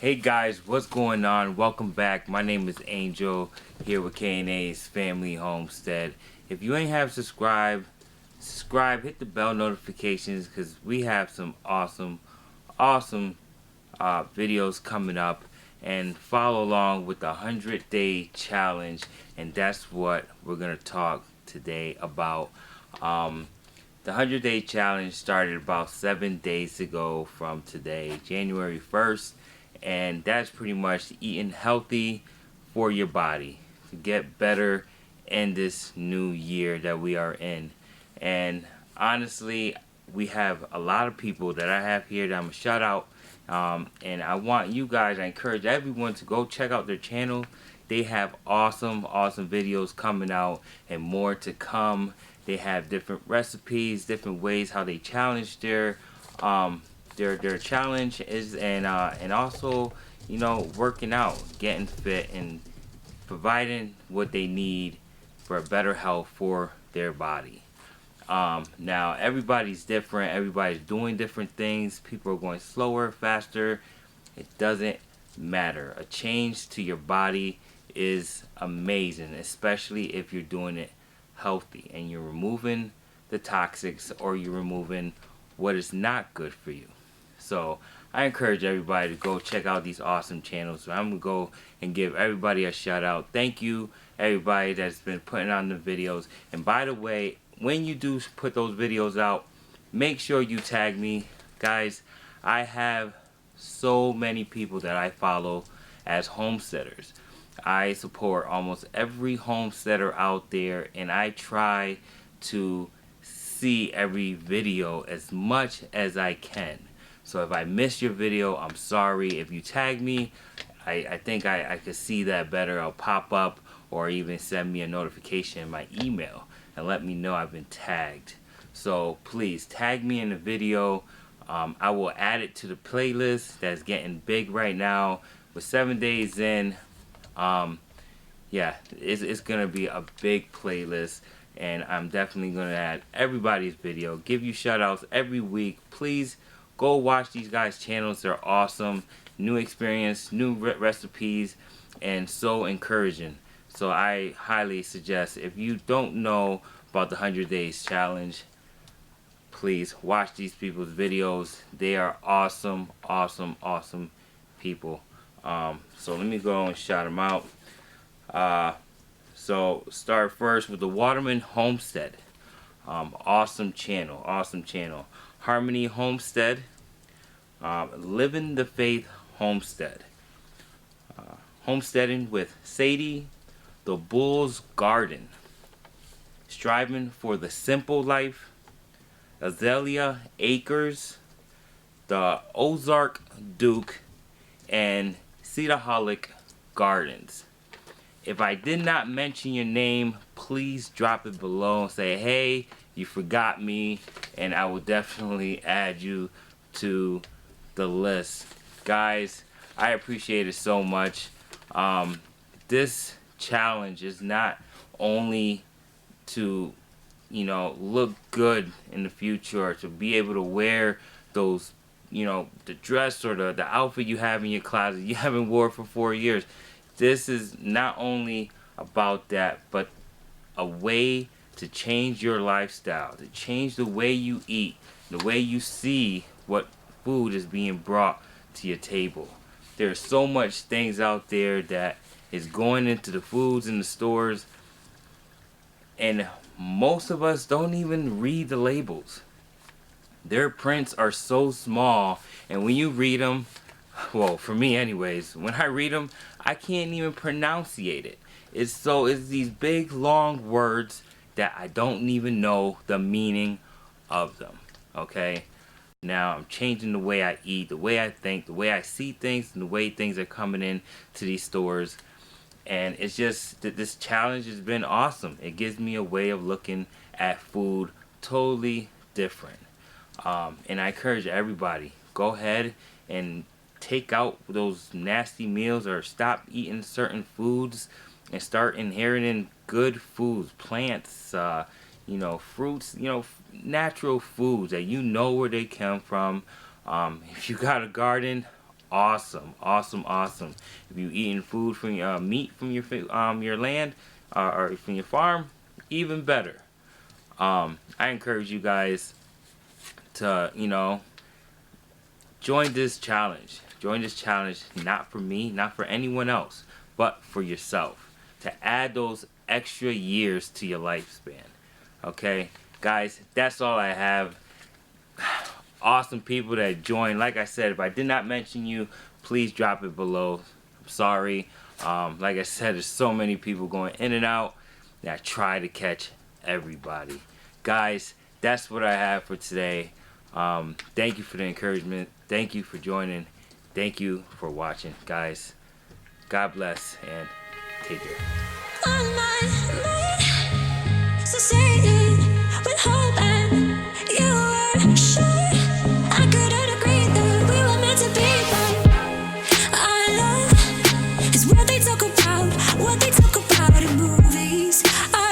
Hey guys, what's going on? Welcome back. My name is Angel here with K&A's Family Homestead. If you ain't have subscribe, hit the bell notifications because we have some awesome videos coming up, and follow along with the 100-day challenge, and that's what we're gonna talk today about. The 100-day challenge started about 7 days ago from today, January 1st, and that's pretty much eating healthy for your body to get better in this new year that we are in. And honestly, we have a lot of people that I have here that I'm gonna shout out, and I want you guys, I encourage everyone to go check out their channel. They have awesome videos coming out and more to come. They have different recipes, different ways how they challenge their challenge is, and also, you know, working out, getting fit, and providing what they need for better health for their body. Now everybody's different, everybody's doing different things. People are going slower, faster. It doesn't matter. A change to your body is amazing, especially if you're doing it healthy and you're removing the toxics, or you're removing what is not good for you. So I encourage everybody to go check out these awesome channels. So I'm gonna go and give everybody a shout out. Thank you everybody that's been putting on the videos. And by the way, when you do put those videos out, make sure you tag me, guys. I have so many people that I follow as homesteaders. I support almost every homesteader out there, and I try to see every video as much as I can. So if I miss your video, I'm sorry. If you tag me, I think I could see that better. I'll pop up, or even send me a notification in my email and let me know I've been tagged. So please tag me in the video. I will add it to the playlist that's getting big right now. With 7 days in, yeah, it's gonna be a big playlist, and I'm definitely gonna add everybody's video, give you shout outs every week. Please go watch these guys' channels. They're awesome, new experience, new recipes, and so encouraging. So I highly suggest, if you don't know about the 100 days challenge, please watch these people's videos. They are awesome people. So let me go and shout them out. So start first with the Waterman Homestead. Awesome channel. Harmony Homestead. Living the Faith Homestead. Homesteading with Sadie. The Bull's Garden. Striving for the Simple Life. Azalea Acres. The Ozark Duke. And Cedarholic Gardens. If I did not mention your name, please drop it below and say, hey, you forgot me, and I will definitely add you to the list. Guys, I appreciate it so much. This challenge is not only to, you know, look good in the future, or to be able to wear those, you know, the dress or the outfit you have in your closet you haven't worn for 4 years. This is not only about that, but a way to change your lifestyle, to change the way you eat, the way you see what food is being brought to your table. There's so much things out there that is going into the foods in the stores, and most of us don't even read the labels. Their prints are so small, and when you read them, well, for me anyways, when I read them, I can't even pronunciate it. It's these big long words that I don't even know the meaning of them. Okay? Now I'm changing the way I eat, the way I think, the way I see things, and the way things are coming in to these stores. And it's just that this challenge has been awesome. It gives me a way of looking at food totally different. And I encourage everybody, go ahead and take out those nasty meals, or stop eating certain foods, and start inheriting good foods, plants, you know, fruits, you know, natural foods that you know where they come from. If you got a garden, awesome, awesome, awesome. If you eating food from your meat from your land or from your farm, even better. I encourage you guys to join this challenge. Join this challenge, not for me, not for anyone else, but for yourself, to add those extra years to your lifespan. Okay, guys, that's all I have. Awesome people that joined. Like I said, if I did not mention you, please drop it below. I'm sorry. Like I said, there's so many people going in and out that I try to catch everybody. Guys, that's what I have for today. Thank you for the encouragement. Thank you for joining. Thank you for watching, guys. God bless and take care. On my mind, sustained with hope, and you were sure I couldn't agree that we were meant to be. But our love is what they talk about and move.